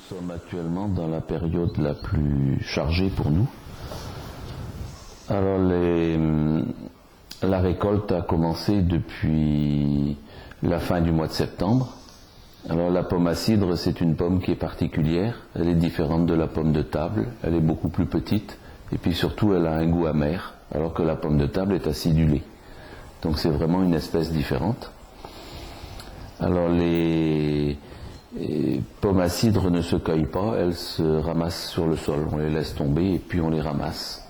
sommes actuellement dans la période la plus chargée pour nous. Alors la récolte a commencé depuis la fin du mois de septembre. Alors la pomme à cidre, c'est une pomme qui est particulière. Elle est différente de la pomme de table. Elle est beaucoup plus petite et puis surtout elle a un goût amer, alors que la pomme de table est acidulée. Donc c'est vraiment une espèce différente. Alors les pommes à cidre ne se cueillent pas, elles se ramassent sur le sol. On les laisse tomber et puis on les ramasse.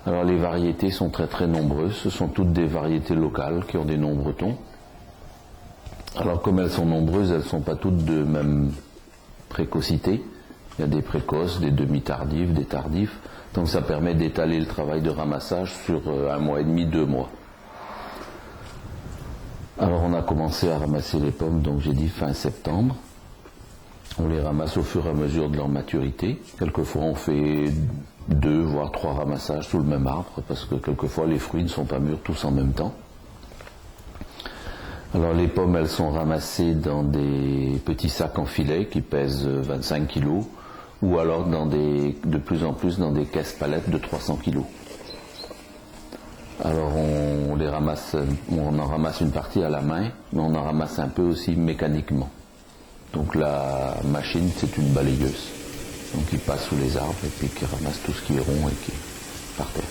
Alors les variétés sont très très nombreuses. Ce sont toutes des variétés locales qui ont des noms bretons. Alors comme elles sont nombreuses, elles ne sont pas toutes de même précocité. Il y a des précoces, des demi-tardifs, des tardifs. Donc ça permet d'étaler le travail de ramassage sur 1 mois et demi, 2 mois. Alors on a commencé à ramasser les pommes, donc j'ai dit fin septembre. On les ramasse au fur et à mesure de leur maturité. Quelquefois on fait 2 voire 3 ramassages sous le même arbre, parce que quelquefois les fruits ne sont pas mûrs tous en même temps. Alors les pommes, elles sont ramassées dans des petits sacs en filet qui pèsent 25 kg, ou alors de plus en plus dans des caisses palettes de 300 kg. Alors on en ramasse une partie à la main, mais on en ramasse un peu aussi mécaniquement. Donc la machine, c'est une balayeuse. Donc il passe sous les arbres et puis qui ramasse tout ce qui est rond et qui est par terre.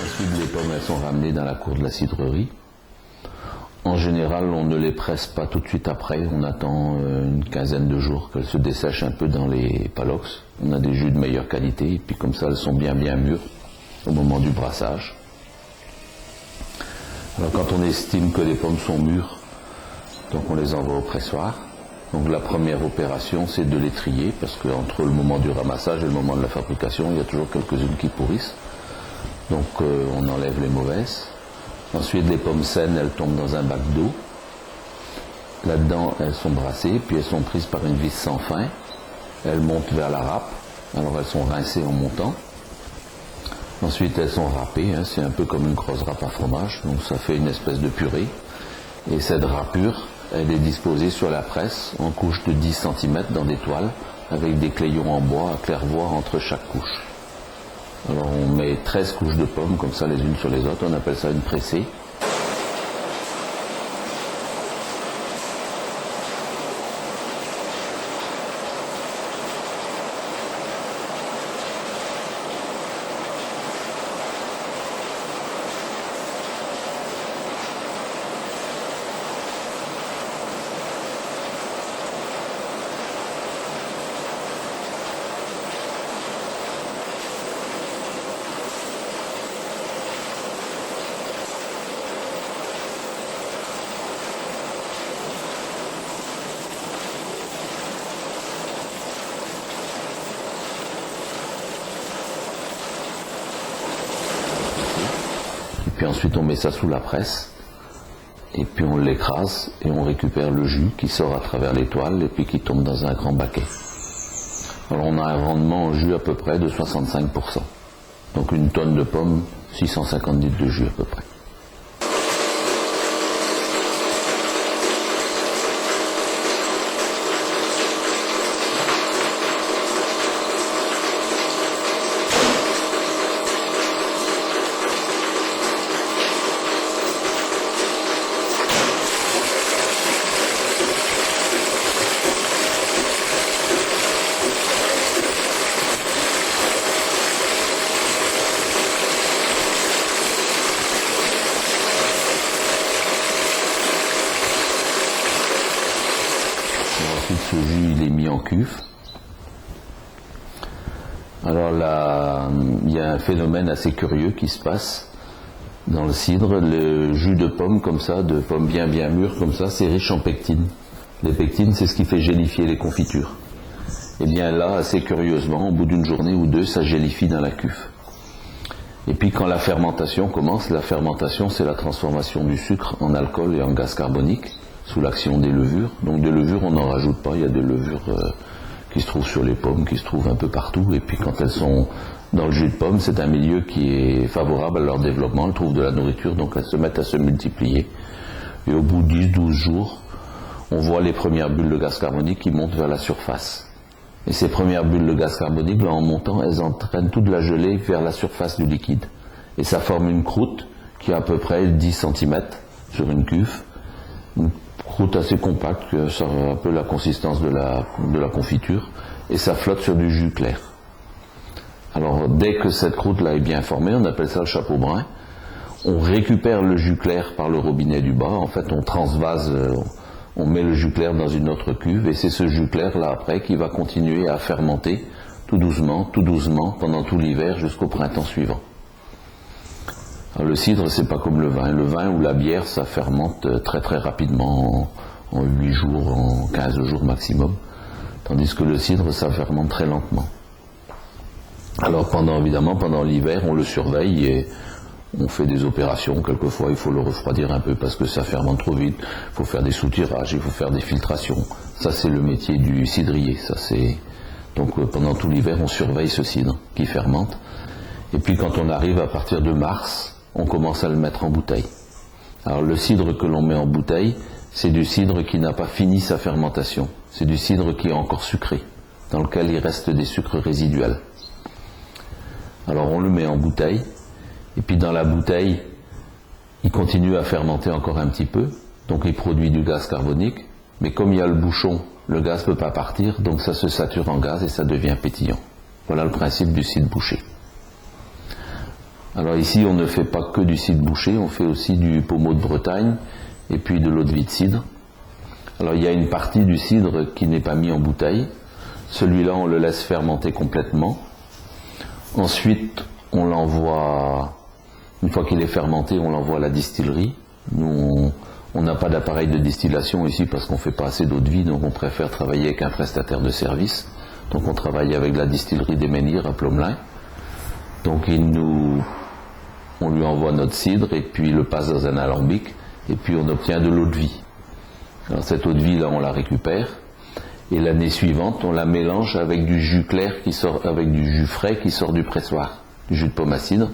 Ensuite, les pommes, elles sont ramenées dans la cour de la cidrerie. En général, on ne les presse pas tout de suite après. On attend une quinzaine de jours qu'elles se dessèchent un peu dans les palox. On a des jus de meilleure qualité et puis comme ça, elles sont bien mûres au moment du brassage. Alors quand on estime que les pommes sont mûres, donc on les envoie au pressoir. Donc la première opération, c'est de les trier parce qu'entre le moment du ramassage et le moment de la fabrication, il y a toujours quelques-unes qui pourrissent. Donc on enlève les mauvaises. Ensuite les pommes saines, elles tombent dans un bac d'eau. Là-dedans elles sont brassées, puis elles sont prises par une vis sans fin. Elles montent vers la râpe, alors elles sont rincées en montant. Ensuite elles sont râpées, c'est un peu comme une grosse râpe à fromage, donc ça fait une espèce de purée. Et cette râpure, elle est disposée sur la presse en couches de 10 cm dans des toiles, avec des clayons en bois à claire-voie entre chaque couche. Alors on met 13 couches de pommes comme ça les unes sur les autres, on appelle ça une pressée. Puis ensuite on met ça sous la presse et puis on l'écrase et on récupère le jus qui sort à travers les toiles et puis qui tombe dans un grand baquet. Alors on a un rendement en jus à peu près de 65%. Donc une tonne de pommes, 650 litres de jus à peu près. ce jus il est mis en cuve. Alors là, il y a un phénomène assez curieux qui se passe dans le cidre. Le jus de pomme comme ça, de pomme bien mûre comme ça, c'est riche en pectine. Les pectines, c'est ce qui fait gélifier les confitures. Et bien là, assez curieusement, au bout d'une journée ou deux, ça gélifie dans la cuve. Et puis quand la fermentation commence, la fermentation c'est la transformation du sucre en alcool et en gaz carbonique sous l'action des levures. Donc des levures on n'en rajoute pas, il y a des levures qui se trouvent sur les pommes, qui se trouvent un peu partout. Et puis quand elles sont dans le jus de pomme, c'est un milieu qui est favorable à leur développement, elles trouvent de la nourriture, donc elles se mettent à se multiplier. Et au bout de 10-12 jours, on voit les premières bulles de gaz carbonique qui montent vers la surface. Et ces premières bulles de gaz carbonique, là, en montant, elles entraînent toute la gelée vers la surface du liquide. Et ça forme une croûte qui a à peu près 10 cm sur une cuve. Une croûte assez compacte, ça a un peu la consistance de la confiture. Et ça flotte sur du jus clair. Alors, dès que cette croûte-là est bien formée, on appelle ça le chapeau brun. On récupère le jus clair par le robinet du bas. En fait, on transvase... on met le jus clair dans une autre cuve et c'est ce jus clair là après qui va continuer à fermenter tout doucement, pendant tout l'hiver jusqu'au printemps suivant. Alors, le cidre c'est pas comme le vin. Le vin ou la bière ça fermente très rapidement en 8 jours, en 15 jours maximum. Tandis que le cidre ça fermente très lentement. Alors évidemment pendant l'hiver on le surveille et on fait des opérations, quelquefois il faut le refroidir un peu parce que ça fermente trop vite, il faut faire des soutirages, il faut faire des filtrations. Ça c'est le métier du cidrier. Donc pendant tout l'hiver on surveille ce cidre qui fermente. Et puis quand on arrive à partir de mars, on commence à le mettre en bouteille. Alors le cidre que l'on met en bouteille, c'est du cidre qui n'a pas fini sa fermentation. C'est du cidre qui est encore sucré, dans lequel il reste des sucres résiduels. Alors on le met en bouteille. Et puis dans la bouteille, il continue à fermenter encore un petit peu, donc il produit du gaz carbonique, mais comme il y a le bouchon, le gaz ne peut pas partir, donc ça se sature en gaz et ça devient pétillant. Voilà le principe du cidre bouché. Alors ici, on ne fait pas que du cidre bouché, on fait aussi du pommeau de Bretagne et puis de l'eau de vie de cidre. Alors il y a une partie du cidre qui n'est pas mis en bouteille, celui-là on le laisse fermenter complètement. Ensuite, on l'envoie... Une fois qu'il est fermenté, on l'envoie à la distillerie. Nous, on n'a pas d'appareil de distillation ici parce qu'on ne fait pas assez d'eau de vie, donc on préfère travailler avec un prestataire de service. Donc on travaille avec la distillerie des Menhirs à Plomelin. Donc on lui envoie notre cidre et puis il le passe dans un alambic et puis on obtient de l'eau de vie. Alors cette eau de vie là, on la récupère et l'année suivante, on la mélange avec du jus clair avec du jus frais qui sort du pressoir, du jus de pomme à cidre.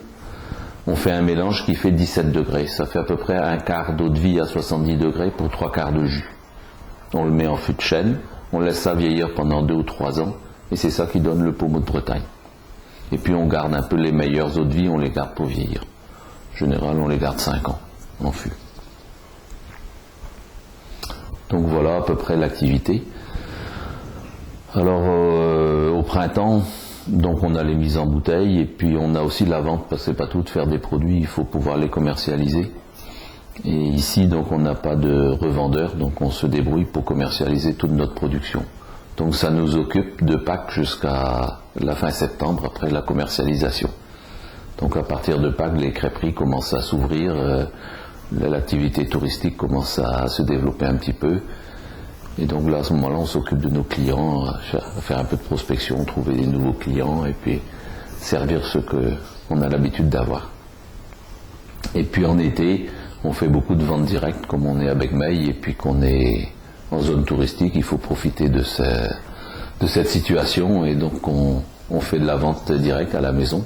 On fait un mélange qui fait 17 degrés. Ça fait à peu près un quart d'eau de vie à 70 degrés pour 3 quarts de jus. On le met en fût de chêne, on laisse ça vieillir pendant 2 ou 3 ans, et c'est ça qui donne le pommeau de Bretagne. Et puis on garde un peu les meilleures eaux de vie, on les garde pour vieillir. En général, on les garde 5 ans en fût. Donc voilà à peu près l'activité. Alors au printemps, donc on a les mises en bouteille et puis on a aussi la vente parce que c'est pas tout de faire des produits, il faut pouvoir les commercialiser. Et ici donc on n'a pas de revendeur, donc on se débrouille pour commercialiser toute notre production. Donc ça nous occupe de Pâques jusqu'à la fin septembre après la commercialisation. Donc à partir de Pâques les crêperies commencent à s'ouvrir, l'activité touristique commence à se développer un petit peu. Et donc là, à ce moment-là, on s'occupe de nos clients, à faire un peu de prospection, trouver des nouveaux clients et puis servir ceux qu'on a l'habitude d'avoir. Et puis en été, on fait beaucoup de ventes directes comme on est à Becmeil et puis qu'on est en zone touristique, il faut profiter de cette situation et donc on fait de la vente directe à la maison.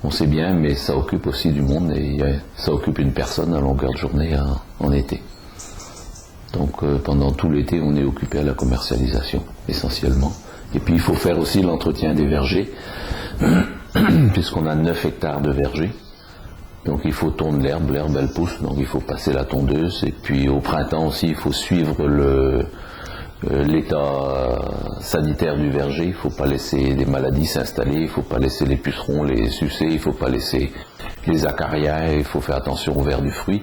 On sait bien, mais ça occupe aussi du monde et ça occupe une personne à longueur de journée en été. Donc pendant tout l'été, on est occupé à la commercialisation, essentiellement. Et puis il faut faire aussi l'entretien des vergers, puisqu'on a 9 hectares de vergers. Donc il faut tondre l'herbe elle pousse, donc il faut passer la tondeuse. Et puis au printemps aussi, il faut suivre l'état sanitaire du verger. Il ne faut pas laisser des maladies s'installer, il ne faut pas laisser les pucerons les sucer, il ne faut pas laisser les acariens, il faut faire attention au ver du fruit.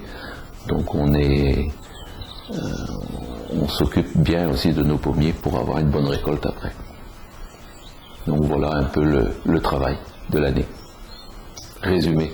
Donc on est on s'occupe bien aussi de nos pommiers pour avoir une bonne récolte après. Donc voilà un peu le travail de l'année. Résumé.